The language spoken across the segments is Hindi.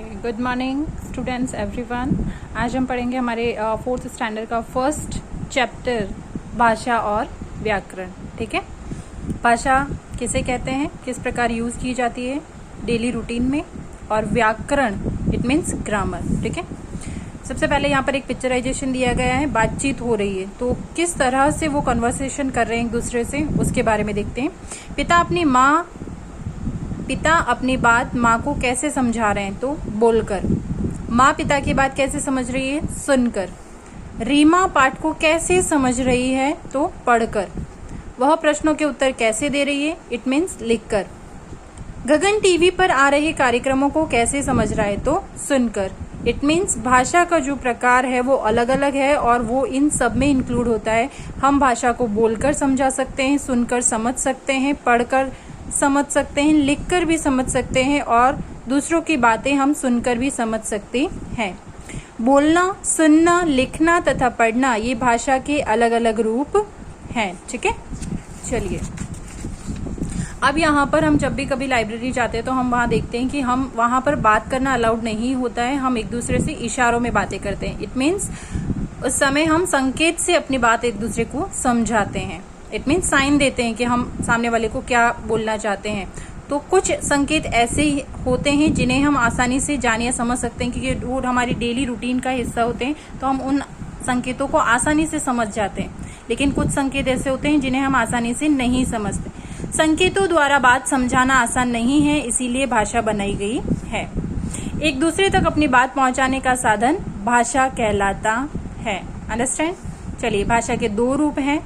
Good morning students everyone. आज हम पढ़ेंगे हमारे फोर्थ स्टैंडर्ड का फर्स्ट चैप्टर भाषा और व्याकरण। ठीक है, भाषा किसे कहते हैं, किस प्रकार यूज़ की जाती है डेली रूटीन में, और व्याकरण इट मीन्स ग्रामर। ठीक है, सबसे पहले यहाँ पर एक पिक्चराइजेशन दिया गया है, बातचीत हो रही है तो किस तरह से वो कन्वर्सेशन कर रहे हैं एक दूसरे से, उसके बारे में देखते हैं। पिता अपनी बात माँ को कैसे समझा रहे हैं, तो बोलकर। माँ पिता की बात कैसे समझ रही है, सुनकर। रीमा पाठ को कैसे समझ रही है, तो पढ़कर। वह प्रश्नों के उत्तर कैसे दे रही है, इट मीन्स लिखकर। गगन टीवी पर आ रहे कार्यक्रमों को कैसे समझ रहा है, तो सुनकर। इट मीन्स भाषा का जो प्रकार है वो अलग अलग है और वो इन सब में इंक्लूड होता है। हम भाषा को बोलकर समझा सकते हैं, सुनकर समझ सकते हैं, पढ़कर समझ सकते हैं, लिखकर भी समझ सकते हैं, और दूसरों की बातें हम सुनकर भी समझ सकते हैं। बोलना, सुनना, लिखना तथा पढ़ना ये भाषा के अलग अलग रूप हैं। ठीक है, चलिए अब यहाँ पर हम जब भी कभी लाइब्रेरी जाते हैं तो हम वहाँ देखते हैं कि हम वहाँ पर बात करना अलाउड नहीं होता है, हम एक दूसरे से इशारों में बातें करते हैं। इट मीन्स उस समय हम संकेत से अपनी बात एक दूसरे को समझाते हैं। इट मीन्स साइन देते हैं कि हम सामने वाले को क्या बोलना चाहते हैं। तो कुछ संकेत ऐसे होते हैं जिन्हें हम आसानी से जान या समझ सकते हैं क्योंकि वो हमारी डेली रूटीन का हिस्सा होते हैं, तो हम उन संकेतों को आसानी से समझ जाते हैं। लेकिन कुछ संकेत ऐसे होते हैं जिन्हें हम आसानी से नहीं समझते। संकेतों द्वारा बात समझाना आसान नहीं है, इसीलिए भाषा बनाई गई है। एक दूसरे तक अपनी बात पहुंचाने का साधन भाषा कहलाता है। अंडरस्टैंड? चलिए, भाषा के दो रूप हैं।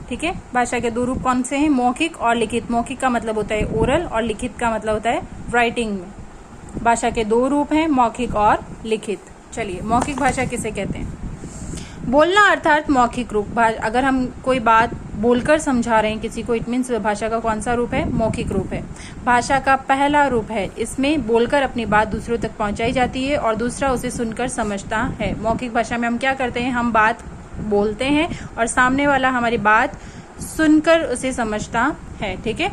ठीक है, भाषा के दो रूप कौन से हैं, मौखिक और लिखित। मौखिक का मतलब होता है ओरल और लिखित का मतलब होता है राइटिंग में। भाषा के दो रूप हैं, मौखिक और लिखित। चलिए, मौखिक भाषा किसे कहते हैं? बोलना अर्थात मौखिक रूप। अगर हम कोई बात बोलकर समझा रहे हैं किसी को, इट मीन्स भाषा का कौन सा रूप है, मौखिक रूप है। भाषा का पहला रूप है, इसमें बोलकर अपनी बात दूसरों तक पहुंचाई जाती है और दूसरा उसे सुनकर समझता है। मौखिक भाषा में हम क्या करते हैं, हम बात बोलते हैं और सामने वाला हमारी बात सुनकर उसे समझता है। ठीक है,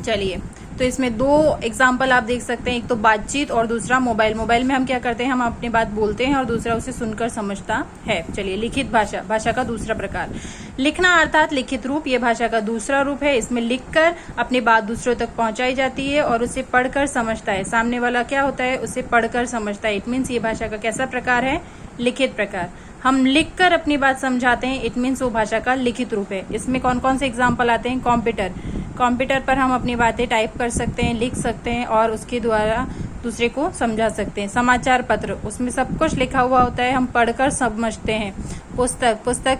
चलिए, तो इसमें दो एग्जाम्पल आप देख सकते हैं, एक तो बातचीत और दूसरा मोबाइल। मोबाइल में हम क्या करते हैं, हम अपनी बात बोलते हैं और दूसरा उसे सुनकर समझता है। चलिए, लिखित भाषा, भाषा का दूसरा प्रकार। लिखना अर्थात लिखित रूप, ये भाषा का दूसरा रूप है। इसमें लिखकर अपनी बात दूसरों तक पहुंचाई जाती है और उसे पढ़कर समझता है। सामने वाला क्या होता है, उसे पढ़कर समझता है। इट मीन्स ये भाषा का कैसा प्रकार है, लिखित प्रकार। हम लिखकर अपनी बात समझाते हैं, इट मीन्स वो भाषा का लिखित रूप है। इसमें कौन कौन से एग्जाम्पल आते हैं, कंप्यूटर। कंप्यूटर पर हम अपनी बातें टाइप कर सकते हैं, लिख सकते हैं और उसके द्वारा दूसरे को समझा सकते हैं। समाचार पत्र, उसमें सब कुछ लिखा हुआ होता है, हम पढ़कर समझते हैं। पुस्तक, पुस्तक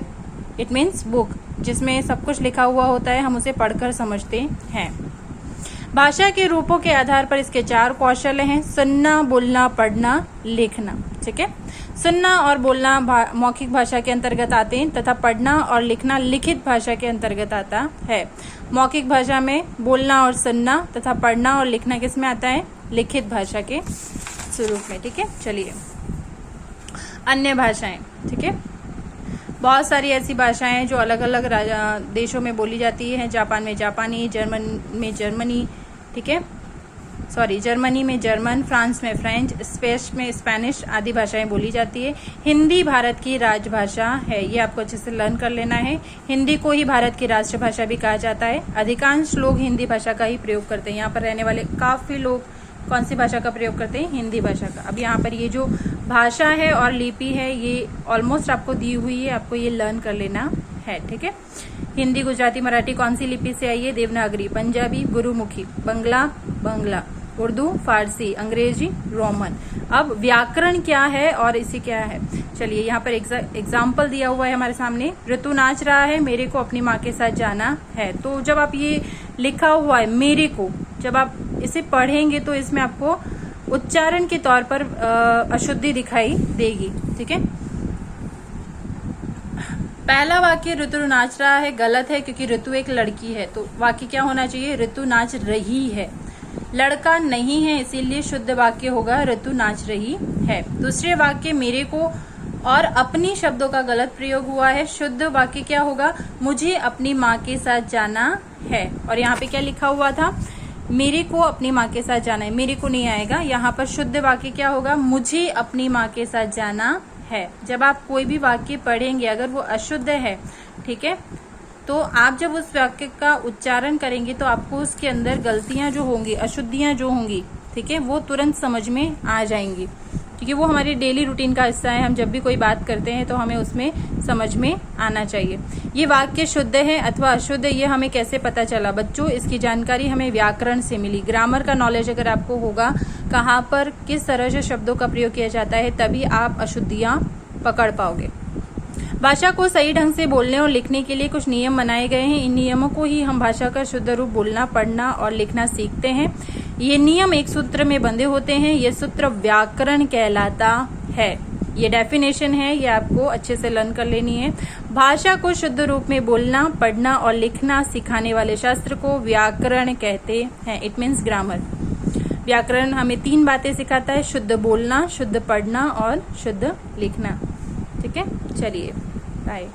इट मीन्स बुक, जिसमें सब कुछ लिखा हुआ होता है, हम उसे पढ़कर समझते हैं। भाषा के रूपों के आधार पर इसके चार कौशल हैं, सुनना, बोलना, पढ़ना, लिखना। ठीक है, सुनना और बोलना मौखिक भाषा के अंतर्गत आते हैं तथा पढ़ना और लिखना लिखित भाषा के अंतर्गत आता है। मौखिक भाषा में बोलना और सुनना तथा पढ़ना और लिखना किस में आता है, लिखित भाषा के स्वरूप में। ठीक है, चलिए, अन्य भाषाएं। ठीक है, बहुत सारी ऐसी भाषाएं हैं जो अलग अलग देशों में बोली जाती है। जापान में जापानी, जर्मन में जर्मनी, ठीक है, जर्मनी में जर्मन, फ्रांस में फ्रेंच, स्पेन में स्पेनिश आदि भाषाएं बोली जाती है। हिंदी भारत की राजभाषा है, ये आपको अच्छे से लर्न कर लेना है। हिंदी को ही भारत की राष्ट्रभाषा भी कहा जाता है। अधिकांश लोग हिंदी भाषा का ही प्रयोग करते हैं। यहाँ पर रहने वाले काफी लोग कौन सी भाषा का प्रयोग करते हैं, हिंदी भाषा का। अब यहाँ पर ये जो भाषा है और लिपि है ये ऑलमोस्ट आपको दी हुई है, आपको ये लर्न कर लेना है। ठीक है, हिंदी, गुजराती, मराठी कौन सी लिपि से आई है, देवनागरी। पंजाबी गुरुमुखी, बंगला, उर्दू, फारसी, अंग्रेजी, रोमन। अब व्याकरण क्या है और इसे क्या है, चलिए यहाँ पर एग्जाम्पल दिया हुआ है हमारे सामने। ऋतु नाच रहा है, मेरे को अपनी माँ के साथ जाना है। तो जब आप ये लिखा हुआ है मेरे को, जब आप इसे पढ़ेंगे तो इसमें आपको उच्चारण के तौर पर अशुद्धि दिखाई देगी। ठीक है, पहला वाक्य ऋतु नाच रहा है गलत है क्योंकि ऋतु एक लड़की है, तो वाक्य क्या होना चाहिए, ऋतु नाच रही है। लड़का नहीं है, इसीलिए शुद्ध वाक्य होगा ऋतु नाच रही है। दूसरे वाक्य मेरे को और अपनी शब्दों का गलत प्रयोग हुआ है। शुद्ध वाक्य क्या होगा, मुझे अपनी माँ के साथ जाना है। और यहाँ पे क्या लिखा हुआ था, मेरे को अपनी माँ के साथ जाना है, मेरे को नहीं आएगा। यहाँ पर शुद्ध वाक्य क्या होगा, मुझे अपनी माँ के साथ जाना है। जब आप कोई भी वाक्य पढ़ेंगे अगर वो अशुद्ध है, ठीक है, तो आप जब उस वाक्य का उच्चारण करेंगे तो आपको उसके अंदर गलतियां जो होंगी, अशुद्धियां जो होंगी, ठीक है, वो तुरंत समझ में आ जाएंगी, क्योंकि वो हमारी डेली रूटीन का हिस्सा है। हम जब भी कोई बात करते हैं तो हमें उसमें समझ में आना चाहिए। ये वाक्य शुद्ध है अथवा अशुद्ध है, ये हमें कैसे पता चला बच्चों? इसकी जानकारी हमें व्याकरण से मिली। ग्रामर का नॉलेज अगर आपको होगा, कहाँ पर किस तरह से शब्दों का प्रयोग किया जाता है, तभी आप अशुद्धियां पकड़ पाओगे। भाषा को सही ढंग से बोलने और लिखने के लिए कुछ नियम बनाए गए हैं। इन नियमों को ही हम भाषा का शुद्ध रूप बोलना, पढ़ना और लिखना सीखते हैं। ये नियम एक सूत्र में बंधे होते हैं। ये सूत्र व्याकरण कहलाता है। ये डेफिनेशन है, ये आपको अच्छे से लर्न कर लेनी है। भाषा को शुद्ध रूप में बोलना, पढ़ना और लिखना सिखाने वाले शास्त्र को व्याकरण कहते हैं। It means grammar. व्याकरण हमें 3 बातें सिखाता है, शुद्ध बोलना, शुद्ध पढ़ना और शुद्ध लिखना। ठीक है, चलिए बाय।